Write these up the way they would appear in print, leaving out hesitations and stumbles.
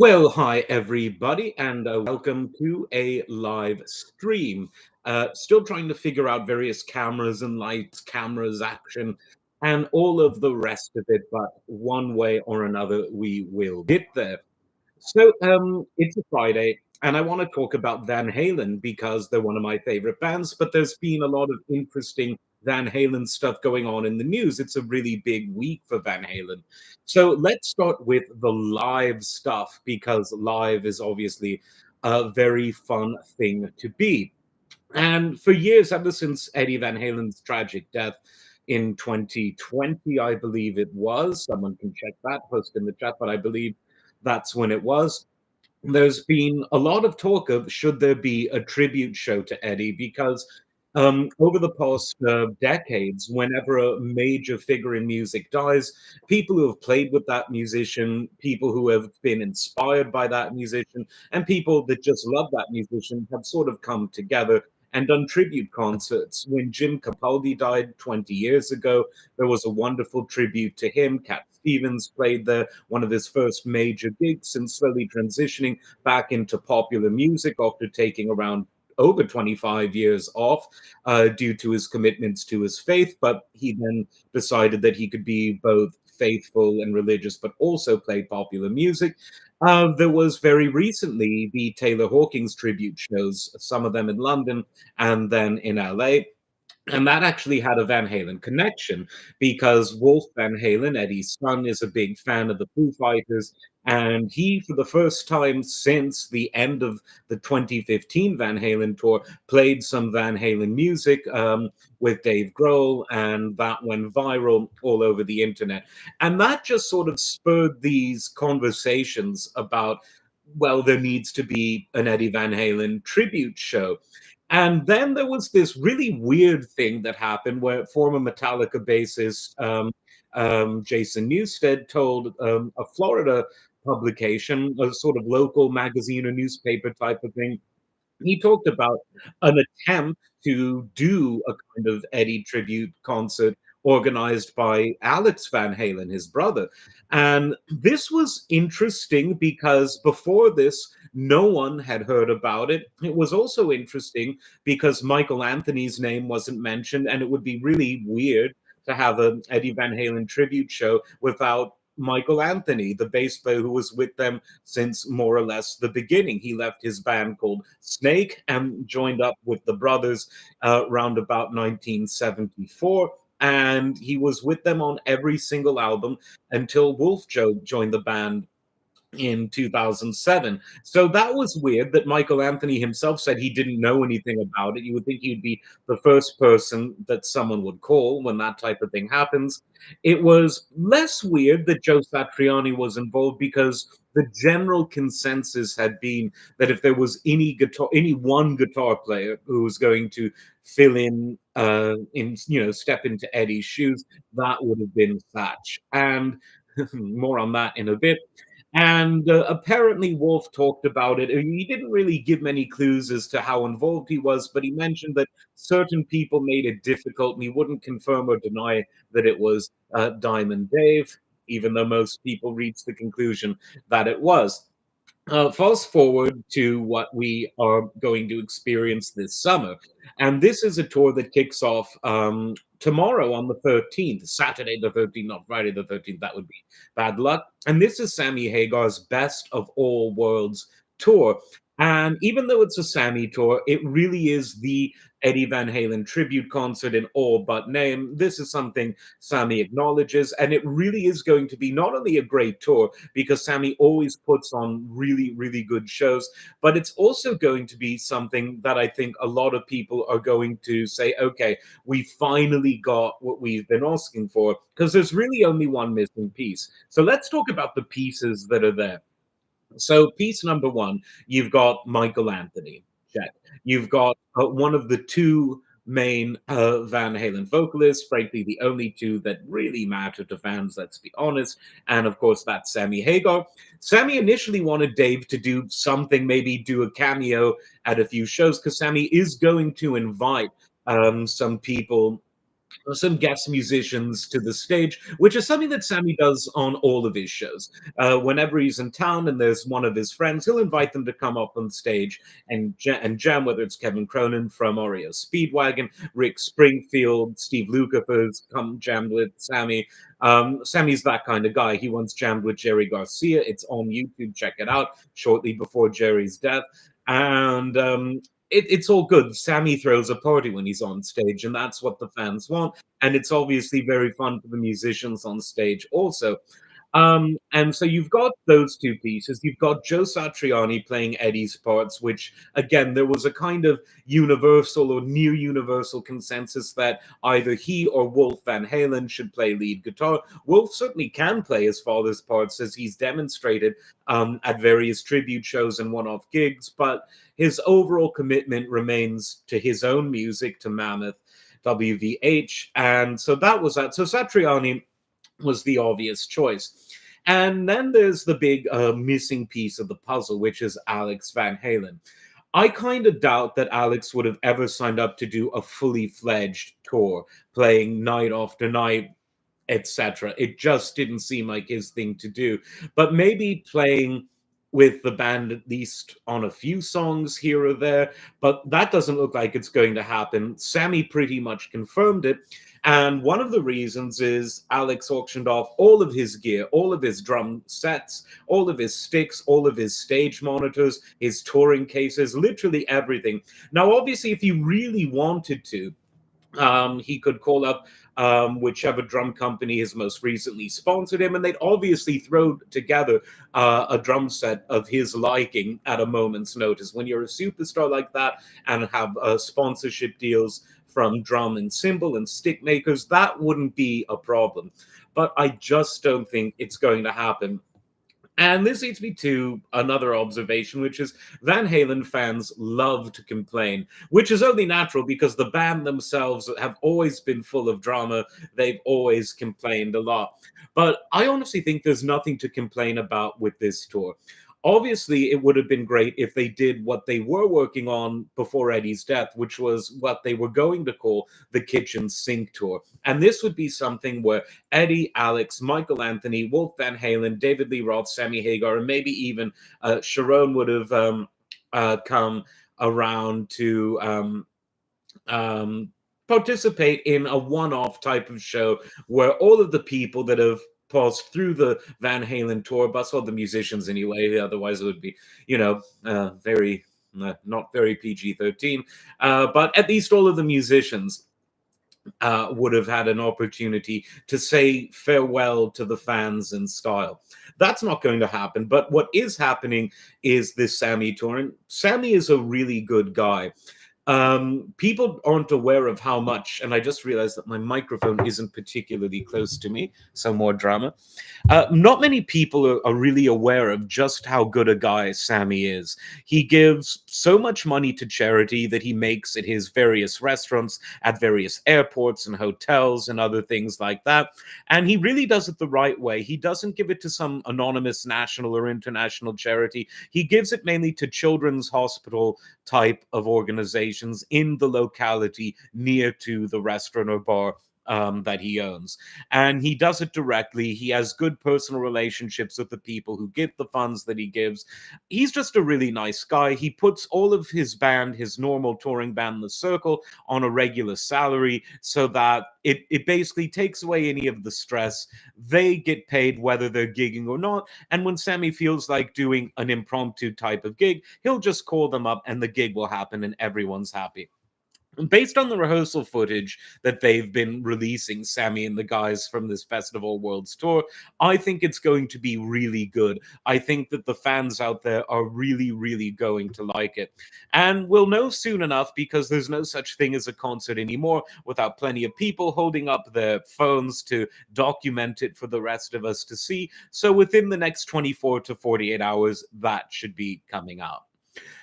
Well, hi everybody, and welcome to a live stream. Still trying to figure out various cameras and lights, cameras, action, and all of the rest of it, but one way or another, we will get there. So it's a Friday, and I want to talk about Van Halen because they're one of my favorite bands. But there's been a lot of interesting Van Halen stuff going on in the news. It's a really big week for Van Halen. So let's start with the live stuff because live is obviously a very fun thing to be. And for years, ever since Eddie Van Halen's tragic death in 2020, I believe it was, someone can check that, post in the chat, but I believe that's when it was. There's been a lot of talk of should there be a tribute show to Eddie because over the past decades, whenever a major figure in music dies, people who have played with that musician, people who have been inspired by that musician, and people that just love that musician have sort of come together and done tribute concerts. When Jim Capaldi died 20 years ago, there was a wonderful tribute to him. Cat Stevens played there, one of his first major gigs, and slowly transitioning back into popular music after taking around over 25 years off due to his commitments to his faith. But he then decided that he could be both faithful and religious, but also play popular music. There was very recently the Taylor Hawkins tribute shows, some of them in London and then in LA. And that actually had a Van Halen connection because Wolf Van Halen, Eddie's son, is a big fan of the Foo Fighters. And he, for the first time since the end of the 2015 Van Halen tour, played some Van Halen music with Dave Grohl, and that went viral all over the internet. And that just sort of spurred these conversations about, well, there needs to be an Eddie Van Halen tribute show. And then there was this really weird thing that happened where former Metallica bassist Jason Newsted told a Florida publication, a sort of local magazine or newspaper type of thing, he talked about an attempt to do a kind of Eddie tribute concert organized by Alex Van Halen, his brother. And this was interesting because before this, no one had heard about it. It was also interesting because Michael Anthony's name wasn't mentioned, and it would be really weird to have an Eddie Van Halen tribute show without Michael Anthony, the bass player who was with them since more or less the beginning. He left his band called Snake and joined up with the brothers around about 1974. And he was with them on every single album until Wolf Joe joined the band in 2007. So that was weird that Michael Anthony himself said he didn't know anything about it. You would think he'd be the first person that someone would call when that type of thing happens. It was less weird that Joe Satriani was involved because the general consensus had been that if there was any one guitar player who was going to fill step into Eddie's shoes, that would have been Satch. And more on that in a bit. And apparently, Wolf talked about it. He didn't really give many clues as to how involved he was, but he mentioned that certain people made it difficult, and he wouldn't confirm or deny that it was Diamond Dave, even though most people reached the conclusion that it was. Fast forward to what we are going to experience this summer. And this is a tour that kicks off tomorrow on the 13th, Saturday the 13th, not Friday the 13th. That would be bad luck. And this is Sammy Hagar's Best of All Worlds tour. And even though it's a Sammy tour, it really is the Eddie Van Halen tribute concert in all but name. This is something Sammy acknowledges, and it really is going to be not only a great tour, because Sammy always puts on really, really good shows, but it's also going to be something that I think a lot of people are going to say, okay, we finally got what we've been asking for, because there's really only one missing piece. So let's talk about the pieces that are there. So piece number one, you've got Michael Anthony. Check. You've got one of the two main Van Halen vocalists, frankly, the only two that really matter to fans, let's be honest. And of course, that's Sammy Hagar. Sammy initially wanted Dave to do something, maybe do a cameo at a few shows, because Sammy is going to invite some people some guest musicians to the stage, which is something that Sammy does on all of his shows. Whenever he's in town and there's one of his friends, he'll invite them to come up on stage and jam, whether it's Kevin Cronin from Oreo Speedwagon, Rick Springfield, Steve Lukather's come jammed with Sammy. Sammy's that kind of guy. He once jammed with Jerry Garcia. It's on YouTube. Check it out. Shortly before Jerry's death. And it's all good. Sammy throws a party when he's on stage, and that's what the fans want. And it's obviously very fun for the musicians on stage also. And so you've got those two pieces. You've got Joe Satriani playing Eddie's parts, which again, there was a kind of universal or near universal consensus that either he or Wolf Van Halen should play lead guitar. Wolf certainly can play his father's parts, as he's demonstrated at various tribute shows and one-off gigs, but his overall commitment remains to his own music, to Mammoth, WVH, and so that was that. So Satriani was the obvious choice. And then there's the big missing piece of the puzzle, which is Alex Van Halen. I kind of doubt that Alex would have ever signed up to do a fully fledged tour, playing night after night, etc. It just didn't seem like his thing to do. But maybe playing with the band at least on a few songs here or there, but that doesn't look like it's going to happen. Sammy pretty much confirmed it. And one of the reasons is Alex auctioned off all of his gear, all of his drum sets, all of his sticks, all of his stage monitors, his touring cases, literally everything. Now, obviously, if he really wanted to, he could call up whichever drum company has most recently sponsored him, and they'd obviously throw together a drum set of his liking at a moment's notice. When you're a superstar like that and have sponsorship deals from drum and cymbal and stick makers, that wouldn't be a problem. But I just don't think it's going to happen. And this leads me to another observation, which is Van Halen fans love to complain, which is only natural because the band themselves have always been full of drama. They've always complained a lot. But I honestly think there's nothing to complain about with this tour. Obviously, it would have been great if they did what they were working on before Eddie's death, which was what they were going to call the Kitchen Sink Tour. And this would be something where Eddie, Alex, Michael Anthony, Wolf Van Halen, David Lee Roth, Sammy Hagar, and maybe even Sharon would have come around to participate in a one-off type of show where all of the people that have passed through the Van Halen tour bus, or the musicians anyway, otherwise it would be, very not very PG-13, but at least all of the musicians would have had an opportunity to say farewell to the fans in style. That's not going to happen. But what is happening is this Sammy tour. And Sammy is a really good guy. People aren't aware of how much, and I just realized that my microphone isn't particularly close to me, so more drama. Not many people are really aware of just how good a guy Sammy is. He gives so much money to charity that he makes at his various restaurants, at various airports and hotels and other things like that. And he really does it the right way. He doesn't give it to some anonymous national or international charity. He gives it mainly to children's hospital type of organizations in the locality near to the restaurant or bar that he owns. And he does it directly. He has good personal relationships with the people who give the funds that he gives. He's just a really nice guy. He puts all of his band, his normal touring band, The Circle, on a regular salary so that it basically takes away any of the stress. They get paid whether they're gigging or not. And when Sammy feels like doing an impromptu type of gig, he'll just call them up and the gig will happen and everyone's happy. Based on the rehearsal footage that they've been releasing, Sammy and the guys from this Best of All Worlds tour, I think it's going to be really good. I think that the fans out there are really, really going to like it. And we'll know soon enough because there's no such thing as a concert anymore without plenty of people holding up their phones to document it for the rest of us to see. So within the next 24 to 48 hours, that should be coming out.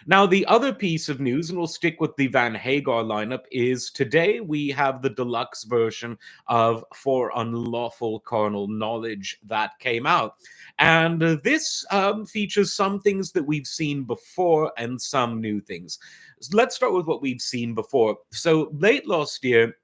Now, the other piece of news, and we'll stick with the Van Hagar lineup, is today we have the deluxe version of For Unlawful Carnal Knowledge that came out. And this features some things that we've seen before and some new things. Let's start with what we've seen before. So late last year,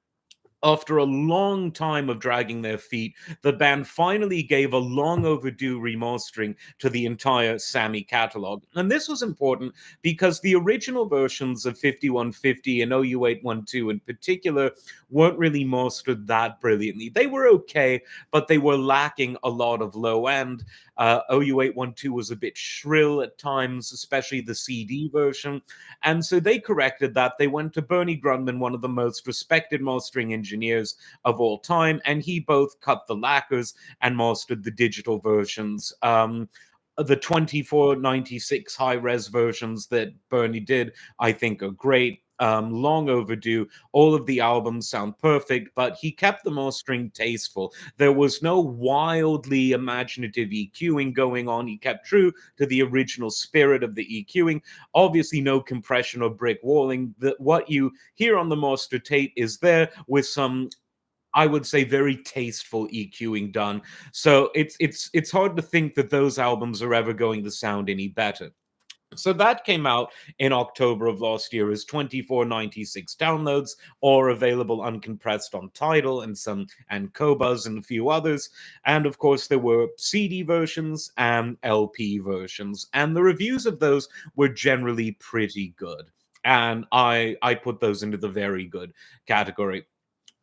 after a long time of dragging their feet, the band finally gave a long overdue remastering to the entire Sammy catalog. And this was important because the original versions of 5150 and OU812 in particular weren't really mastered that brilliantly. They were okay, but they were lacking a lot of low end. OU812 was a bit shrill at times, especially the CD version. And so they corrected that. They went to Bernie Grundman, one of the most respected mastering engineers of all time, and he both cut the lacquers and mastered the digital versions. The 2496 high res versions that Bernie did, I think, are great. Long overdue. All of the albums sound perfect, but he kept the mastering tasteful. There was no wildly imaginative EQing going on. He kept true to the original spirit of the EQing. Obviously, no compression or brick walling. What you hear on the master tape is there with some, I would say, very tasteful EQing done. So it's hard to think that those albums are ever going to sound any better. So that came out in October of last year as 2496 downloads, or available uncompressed on Tidal and some and Qobuz and a few others. And of course, there were CD versions and LP versions, and the reviews of those were generally pretty good. And I put those into the very good category.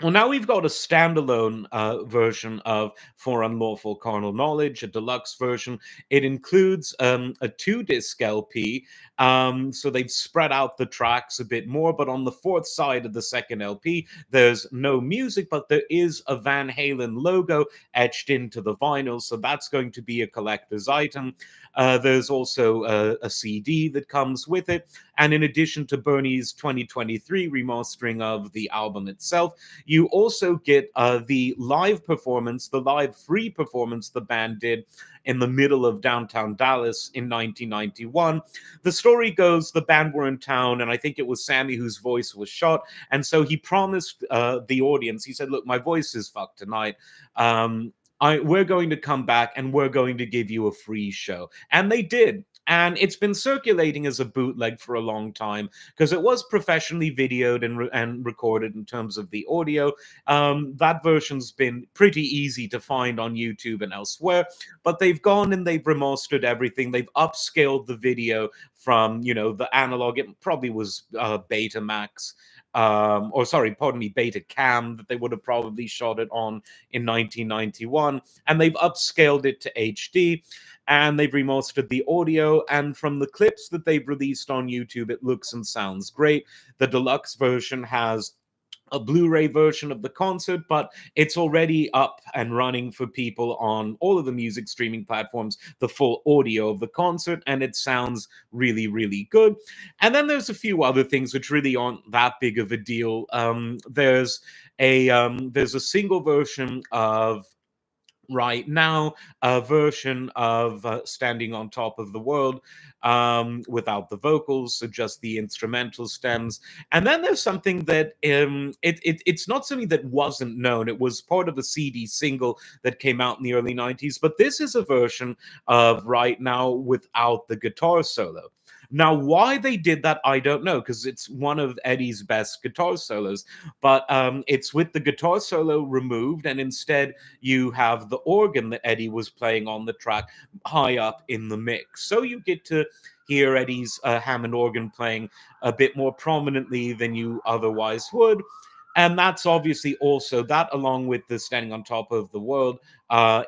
Well, now we've got a standalone version of For Unlawful Carnal Knowledge, a deluxe version. It includes a 2 disc LP, so they've spread out the tracks a bit more. But on the fourth side of the second LP, there's no music, but there is a Van Halen logo etched into the vinyl, so that's going to be a collector's item. There's also a CD that comes with it. And in addition to Bernie's 2023 remastering of the album itself, you also get the live performance, the live free performance the band did in the middle of downtown Dallas in 1991. The story goes the band were in town, and I think it was Sammy whose voice was shot. And so he promised the audience, he said, "Look, my voice is fucked tonight. We're going to come back and we're going to give you a free show." And they did. And it's been circulating as a bootleg for a long time because it was professionally videoed and recorded in terms of the audio. That version's been pretty easy to find on YouTube and elsewhere, but they've gone and they've remastered everything. They've upscaled the video from, the analog. It probably was Betamax. Or sorry, pardon me, Beta Cam that they would have probably shot it on in 1991, and they've upscaled it to HD, and they've remastered the audio. And from the clips that they've released on YouTube, it looks and sounds great. The deluxe version has a Blu-ray version of the concert, but it's already up and running for people on all of the music streaming platforms, the full audio of the concert, and it sounds really, really good. And then there's a few other things which really aren't that big of a deal. There's a single version of Right Now, a version of Standing on Top of the World, without the vocals, so just the instrumental stems. And then there's something that it's not something that wasn't known. It was part of a CD single that came out in the early 90s, but this is a version of Right Now without the guitar solo. Now, why they did that, I don't know, because it's one of Eddie's best guitar solos. But it's with the guitar solo removed, and instead you have the organ that Eddie was playing on the track high up in the mix. So you get to hear Eddie's Hammond organ playing a bit more prominently than you otherwise would. And that's obviously also that, along with the Standing on Top of the World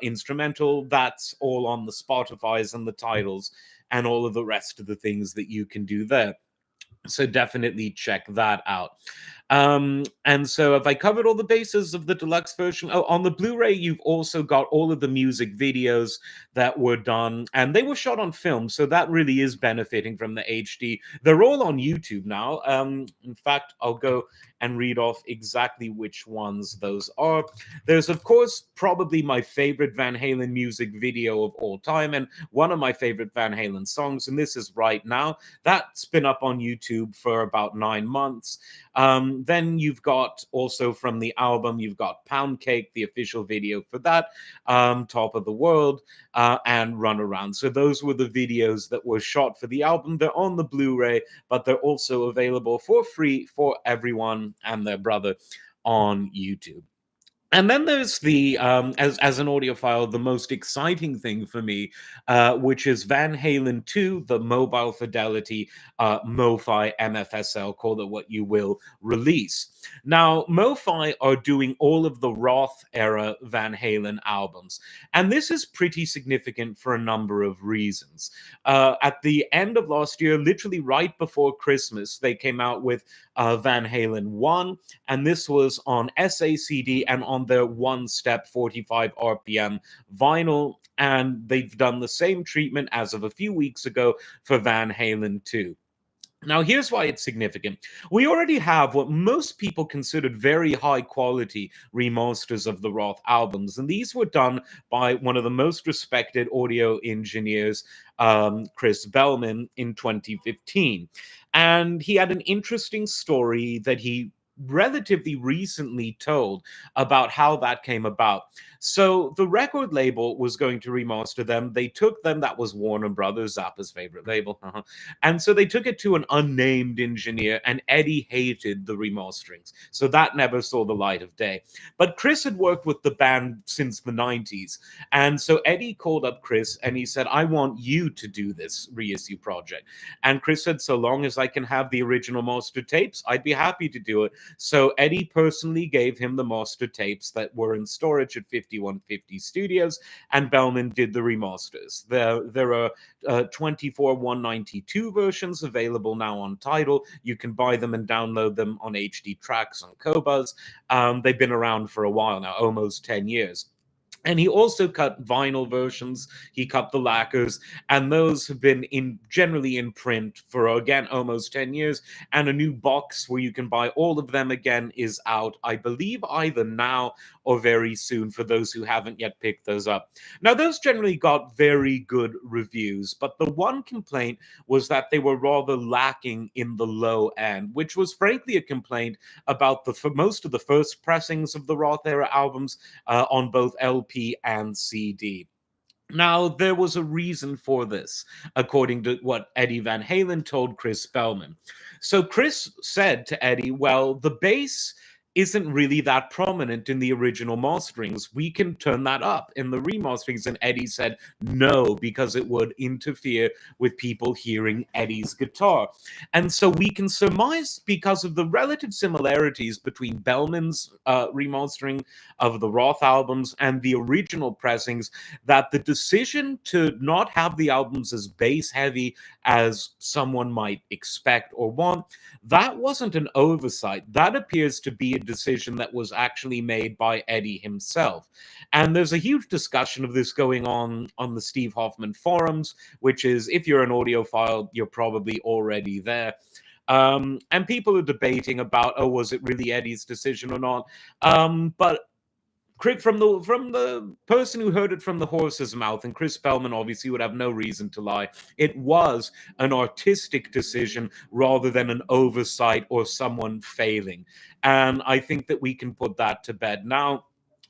instrumental, that's all on the Spotify's and the titles and all of the rest of the things that you can do there. So definitely check that out. And so have I covered all the bases of the deluxe version? Oh, on the Blu-ray, you've also got all of the music videos that were done, and they were shot on film, so that really is benefiting from the HD. They're all on YouTube now. In fact, I'll go and read off exactly which ones those are. There's, of course, probably my favorite Van Halen music video of all time, and one of my favorite Van Halen songs, and this is Right Now. That's been up on YouTube for about 9 months. Then you've got also from the album, you've got Pound Cake, the official video for that, Top of the World, and Run Around. So those were the videos that were shot for the album. They're on the Blu-ray, but they're also available for free for everyone and their brother on YouTube. And then there's the as an audiophile, the most exciting thing for me, which is Van Halen 2, the Mobile Fidelity MoFi MFSL, call it what you will, release. Now, MoFi are doing all of the Roth era Van Halen albums, and this is pretty significant for a number of reasons. At the end of last year, literally right before Christmas, they came out with Van Halen 1, and this was on SACD and on their one step 45 RPM vinyl. And they've done the same treatment as of a few weeks ago for Van Halen 2. Now, here's why it's significant. We already have what most people considered very high quality remasters of the Roth albums, and these were done by one of the most respected audio engineers, Chris Bellman, in 2015. And he had an interesting story that he relatively recently told about how that came about. So the record label was going to remaster them. They took them, that was Warner Brothers, Zappa's favorite label. And so they took it to an unnamed engineer, and Eddie hated the remasterings. So that never saw the light of day. But Chris had worked with the band since the 90s. And so Eddie called up Chris and he said, I want you to do this reissue project. And Chris said, so long as I can have the original master tapes, I'd be happy to do it. So Eddie personally gave him the master tapes that were in storage at 5150 Studios, and Bellman did the remasters. There are 24 192 versions available now on Tidal. You can buy them and download them on HD tracks on Qobuz. They've been around for a while now, almost 10 years. And he also cut vinyl versions. He cut the lacquers, and those have been generally in print for, again, almost 10 years. And a new box where you can buy all of them again is out, I believe, either now or very soon, for those who haven't yet picked those up. Now, those generally got very good reviews, but the one complaint was that they were rather lacking in the low end, which was frankly a complaint about most of the first pressings of the Roth era albums on both LP and CD. Now, there was a reason for this, according to what Eddie Van Halen told Chris Bellman. So Chris said to Eddie, well, the bass isn't really that prominent in the original masterings. We can turn that up in the remasterings. And Eddie said no, because it would interfere with people hearing Eddie's guitar. And so we can surmise, because of the relative similarities between Bellman's remastering of the Roth albums and the original pressings, that the decision to not have the albums as bass heavy as someone might expect or want, that wasn't an oversight. That appears to be a decision that was actually made by Eddie himself. And there's a huge discussion of this going on the Steve Hoffman forums, which is, if you're an audiophile, you're probably already there. And people are debating about, oh, was it really Eddie's decision or not? But from the person who heard it from the horse's mouth, and Chris Bellman obviously would have no reason to lie, it was an artistic decision rather than an oversight or someone failing. And I think that we can put that to bed. Now,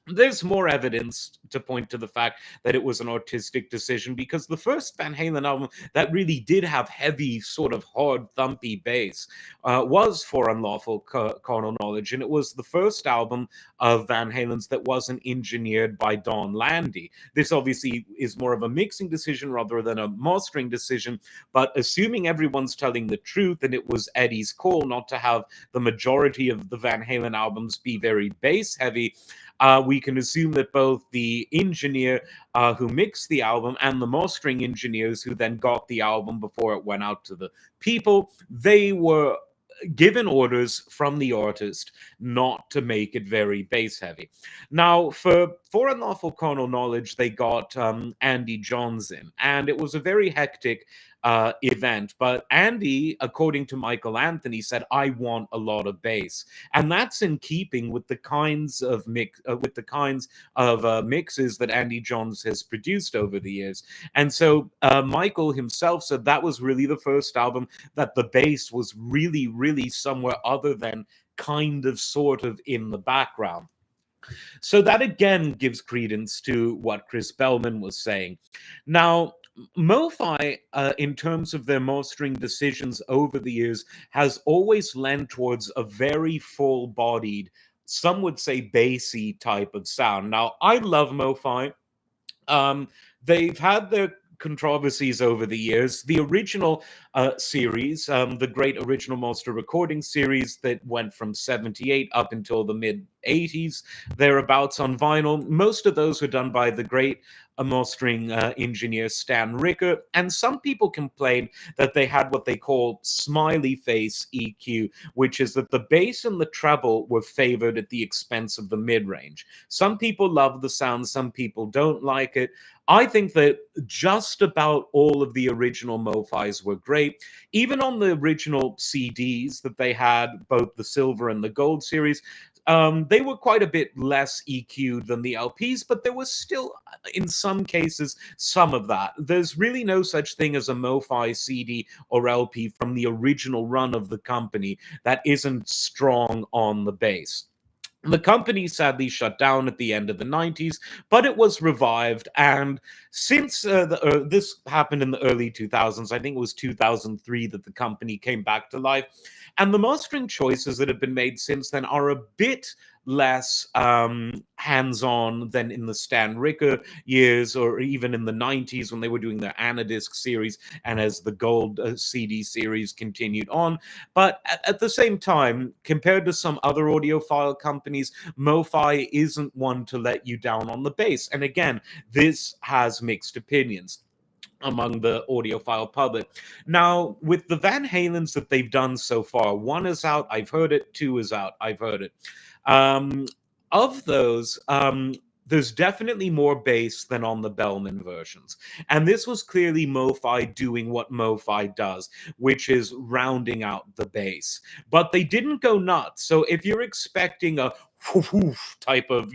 there's more evidence to point to the fact that it was an artistic decision, because the first Van Halen album that really did have heavy, sort of hard, thumpy bass was For Unlawful Carnal Knowledge, and it was the first album of Van Halen's that wasn't engineered by Don Landy. This obviously is more of a mixing decision rather than a mastering decision, but assuming everyone's telling the truth, and it was Eddie's call not to have the majority of the Van Halen albums be very bass heavy, we can assume that both the engineer who mixed the album and the mastering engineers who then got the album before it went out to the people, they were given orders from the artist not to make it very bass heavy. Now, for Unlawful Carnal Knowledge, they got Andy Johns in, and it was a very hectic event. But Andy, according to Michael Anthony, said, "I want a lot of bass," and that's in keeping with the kinds of mixes that Andy Johns has produced over the years. And so Michael himself said that was really the first album that the bass was really, really somewhere other than kind of, sort of in the background. So that again gives credence to what Chris Bellman was saying. Now, MoFi, in terms of their mastering decisions over the years, has always lent towards a very full-bodied some would say bassy type of sound. Now, I love MoFi. Um, they've had their controversies over the years. The original series, the Great Original Monster Recording series that went from 78 up until the mid 80s, thereabouts on vinyl, most of those were done by the great mastering engineer Stan Ricker. And some people complained that they had what they call smiley face EQ, which is that the bass and the treble were favored at the expense of the mid range. Some people love the sound, some people don't like it. I think that just about all of the original MoFis were great. Even on the original CDs that they had, both the silver and the gold series, they were quite a bit less EQ'd than the LPs, but there was still, in some cases, some of that. There's really no such thing as a MoFi CD or LP from the original run of the company that isn't strong on the bass. The company sadly shut down at the end of the 90s, but it was revived. And since this happened in the early 2000s, I think it was 2003 that the company came back to life. And the mastering choices that have been made since then are a bit less hands-on than in the Stan Ricker years, or even in the 90s when they were doing their Anadisc series, and as the gold CD series continued on. But at the same time, compared to some other audiophile companies, MoFi isn't one to let you down on the bass. And again, this has mixed opinions among the audiophile public. Now, with the Van Halens that they've done so far, one is out, I've heard it, two is out, I've heard it. Um, of those, there's definitely more bass than on the Bellman versions. And this was clearly MoFi doing what MoFi does, which is rounding out the bass. But they didn't go nuts. So if you're expecting a type of,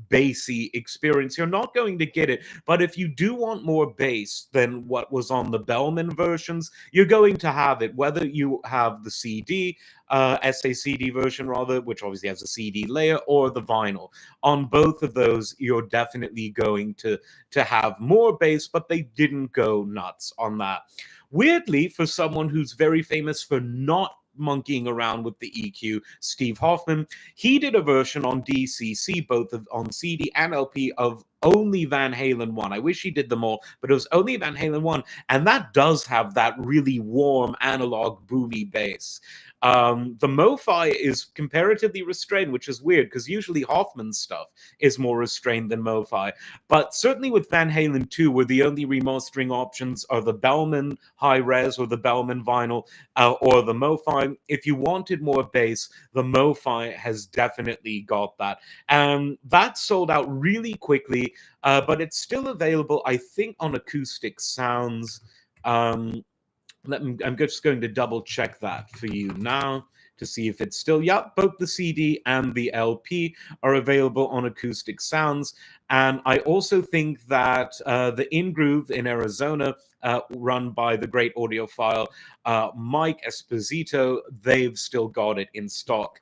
bassy experience, you're not going to get it. But if you do want more bass than what was on the Bellman versions, you're going to have it, whether you have the CD, SACD version rather, which obviously has a CD layer, or the vinyl. On both of those, you're definitely going to have more bass, but they didn't go nuts on that. Weirdly, for someone who's very famous for not monkeying around with the EQ, Steve Hoffman, he did a version on DCC, both on CD and LP, of only Van Halen 1. I wish he did them all, but it was only Van Halen 1, and that does have that really warm analog boomy bass. The MoFi is comparatively restrained, which is weird because usually Hoffman's stuff is more restrained than MoFi. But certainly with Van Halen 2, where the only remastering options are the Bellman high res or the Bellman vinyl or the MoFi, if you wanted more bass, the MoFi has definitely got that. That sold out really quickly, but it's still available, I think, on Acoustic Sounds. I'm just going to double check that for you now to see if it's still. Yeah, both the CD and the LP are available on Acoustic Sounds. And I also think that the In Groove in Arizona, run by the great audiophile Mike Esposito, they've still got it in stock.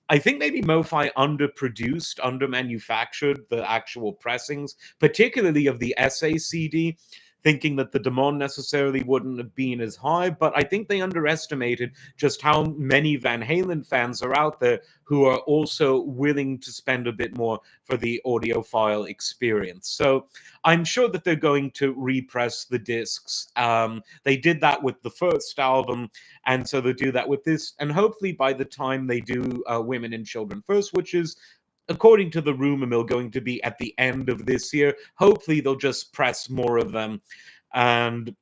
I think maybe MoFi underproduced, undermanufactured the actual pressings, particularly of the SACD, thinking that the demand necessarily wouldn't have been as high, but I think they underestimated just how many Van Halen fans are out there who are also willing to spend a bit more for the audiophile experience. So I'm sure that they're going to repress the discs. They did that with the first album, and so they'll do that with this. And hopefully by the time they do Women and Children First, which is, according to the rumor mill, going to be at the end of this year, hopefully they'll just press more of them, and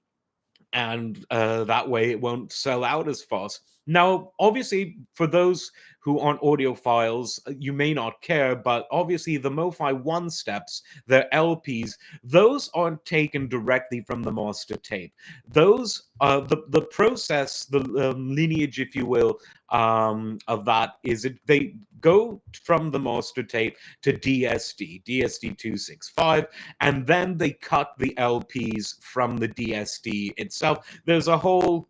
that way it won't sell out as fast. Now, obviously, for those who aren't audiophiles, you may not care, but obviously the MoFi one steps, their LPs, those aren't taken directly from the master tape. Those, the process, the lineage, if you will, of that is they go from the master tape to DSD 265, and then they cut the LPs from the DSD itself. There's a whole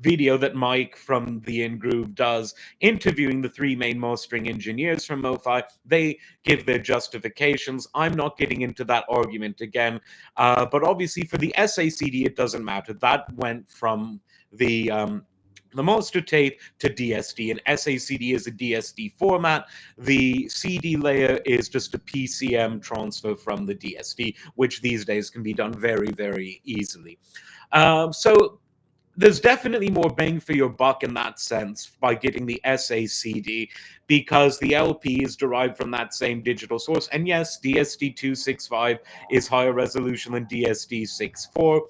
video that Mike from the In Groove does, interviewing the three main mastering engineers from MoFi. They give their justifications. I'm not getting into that argument again, but obviously for the SACD, it doesn't matter. That went from the the master tape to DSD. An SACD is a DSD format. The CD layer is just a PCM transfer from the DSD, which these days can be done very, very easily. So there's definitely more bang for your buck in that sense by getting the SACD, because the LP is derived from that same digital source. And yes, DSD265 is higher resolution than DSD64,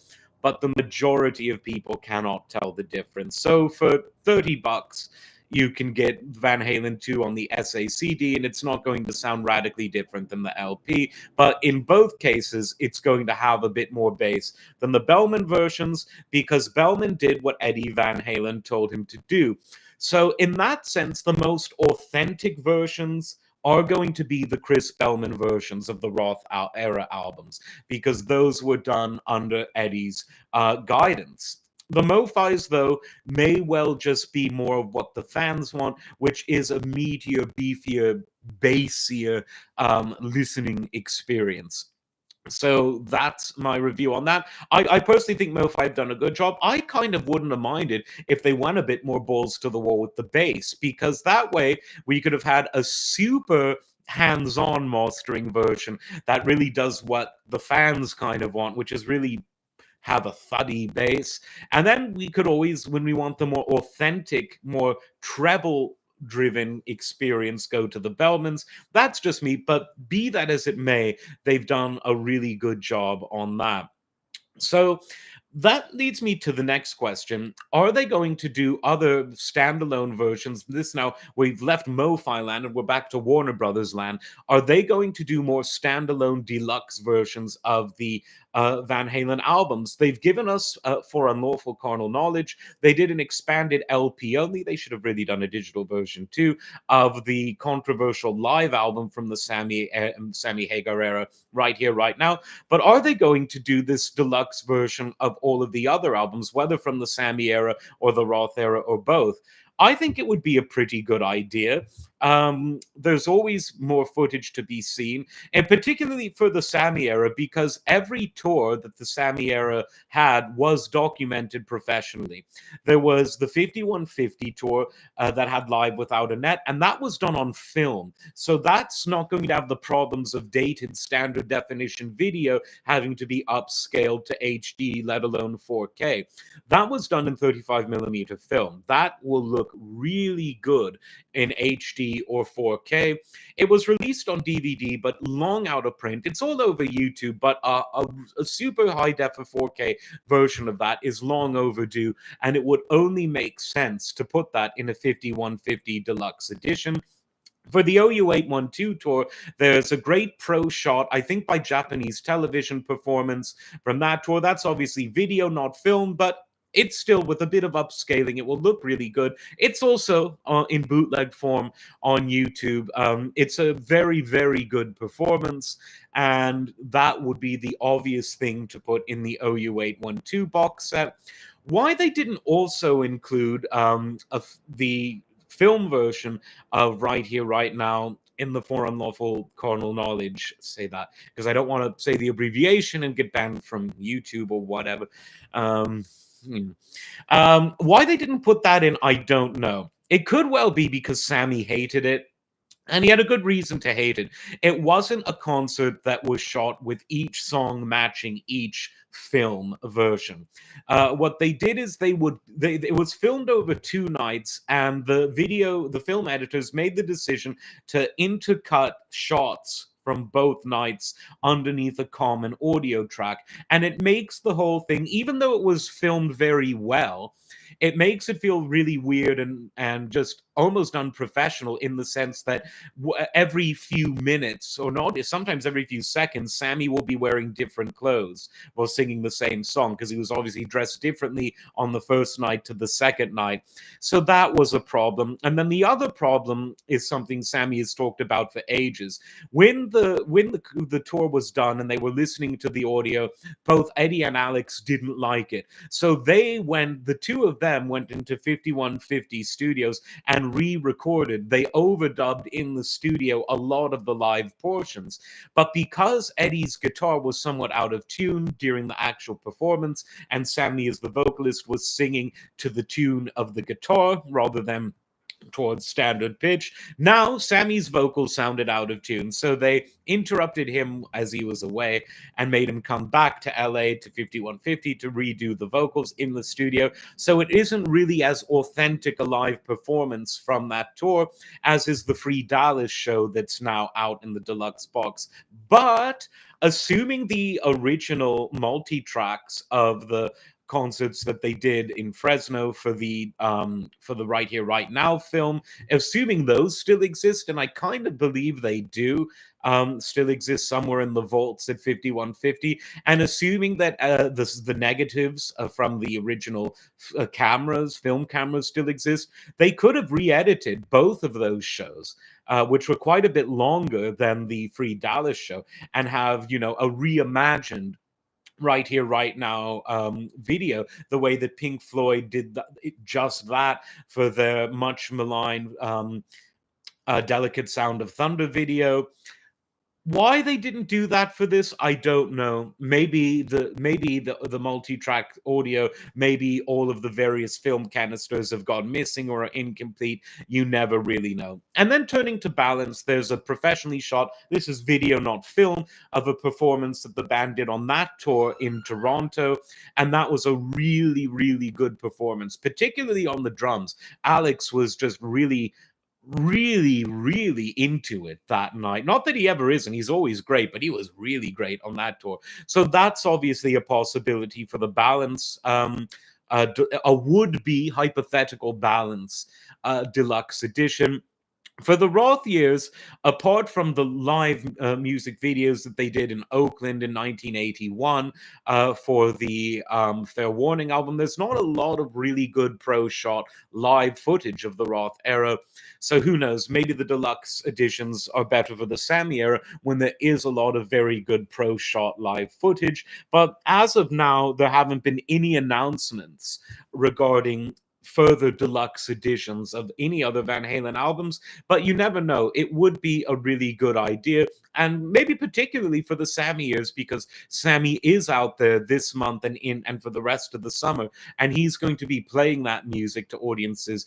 but the majority of people cannot tell the difference. So for $30, you can get Van Halen 2 on the SACD, and it's not going to sound radically different than the LP. But in both cases, it's going to have a bit more bass than the Bellman versions, because Bellman did what Eddie Van Halen told him to do. So in that sense, the most authentic versions are going to be the Chris Bellman versions of the Roth era albums, because those were done under Eddie's guidance. The MoFis, though, may well just be more of what the fans want, which is a meatier, beefier, bassier listening experience. So that's my review on that. I personally think MoFi have done a good job. I kind of wouldn't have minded if they went a bit more balls to the wall with the bass, because that way we could have had a super hands-on mastering version that really does what the fans kind of want, which is really have a thuddy bass. And then we could always, when we want the more authentic, more treble driven experience, go to the Bellmans. That's just me, but be that as it may, they've done a really good job on that. So that leads me to the next question. Are they going to do other standalone versions? This now, we've left MoFi land and we're back to Warner Brothers land. Are they going to do more standalone deluxe versions of the Van Halen albums? They've given us, for Unlawful Carnal Knowledge, they did an expanded LP only. They should have really done a digital version too, of the controversial live album from the Sammy Hagar era, Right Here, Right Now. But are they going to do this deluxe version of all of the other albums, whether from the Sammy era or the Roth era or both? I think it would be a pretty good idea. There's always more footage to be seen, and particularly for the Sammy era, because every tour that the Sammy era had was documented professionally. There was the 5150 tour that had Live Without a Net, and that was done on film. So that's not going to have the problems of dated standard definition video having to be upscaled to HD, let alone 4K. That was done in 35mm film. That will look really good in HD or 4K. It was released on DVD, but long out of print. It's all over YouTube, but a super high def 4K version of that is long overdue, and it would only make sense to put that in a 5150 deluxe edition. For the OU812 tour, there's a great pro shot, I think by Japanese television performance from that tour. That's obviously video, not film, but it's still, with a bit of upscaling, it will look really good. It's also in bootleg form on YouTube. It's a very, very good performance, and that would be the obvious thing to put in the OU812 box set. Why they didn't also include the film version of Right Here, Right Now in the For Unlawful Carnal Knowledge, say that, because I don't want to say the abbreviation and get banned from YouTube or whatever. Why they didn't put that in, I don't know. It could well be because Sammy hated it, and he had a good reason to hate it. It wasn't a concert that was shot with each song matching each film version. What they did is it was filmed over 2 nights, and the film editors made the decision to intercut shots from both nights underneath a common audio track. And it makes the whole thing, even though it was filmed very well, it makes it feel really weird and just almost unprofessional, in the sense that every few minutes, or not, sometimes every few seconds, Sammy will be wearing different clothes while singing the same song, because he was obviously dressed differently on the first night to the second night. So that was a problem. And then the other problem is something Sammy has talked about for ages. When the tour was done and they were listening to the audio, both Eddie and Alex didn't like it. So the two of of them went into 5150 studios and re-recorded. They overdubbed in the studio a lot of the live portions. But because Eddie's guitar was somewhat out of tune during the actual performance, and Sammy, as the vocalist, was singing to the tune of the guitar rather than towards standard pitch. Now, Sammy's vocals sounded out of tune, so they interrupted him as he was away and made him come back to LA to 5150 to redo the vocals in the studio. So it isn't really as authentic a live performance from that tour as is the Free Dallas show that's now out in the deluxe box. But assuming the original multi-tracks of the concerts that they did in Fresno for the Right Here Right Now film, assuming those still exist, and I kind of believe they do still exist somewhere in the vaults at 5150, and assuming that the negatives from the original film cameras still exist, they could have re-edited both of those shows, which were quite a bit longer than the Free Dallas show, and have, you know, a reimagined Right Here Right Now video, the way that Pink Floyd did just that for their much maligned Delicate Sound of Thunder video. Why they didn't do that for this, I don't know. Maybe the multi-track audio, maybe all of the various film canisters have gone missing or are incomplete. You never really know. And then turning to Balance, there's a professionally shot, this is video not film, of a performance that the band did on that tour in Toronto, and that was a really, really good performance, particularly on the drums. Alex was just really into it that night. Not that he ever isn't, he's always great, but he was really great on that tour. So that's obviously a possibility for the Balance, a would-be hypothetical Balance deluxe edition. For the Roth years, apart from the live music videos that they did in Oakland in 1981 for the Fair Warning album, there's not a lot of really good pro shot live footage of the Roth era. So who knows? Maybe the deluxe editions are better for the Sammy era when there is a lot of very good pro shot live footage. But as of now, there haven't been any announcements regarding further deluxe editions of any other Van Halen albums, but you never know. It would be a really good idea, and maybe particularly for the Sammy years, because Sammy is out there this month and for the rest of the summer, and he's going to be playing that music to audiences.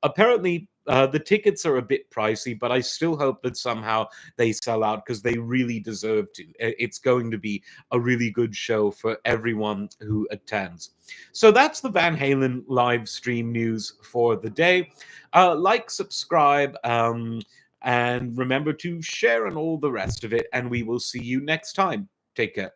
Apparently, the tickets are a bit pricey, but I still hope that somehow they sell out because they really deserve to. It's going to be a really good show for everyone who attends. So that's the Van Halen live stream news for the day. Like, subscribe, and remember to share and all the rest of it. And we will see you next time. Take care.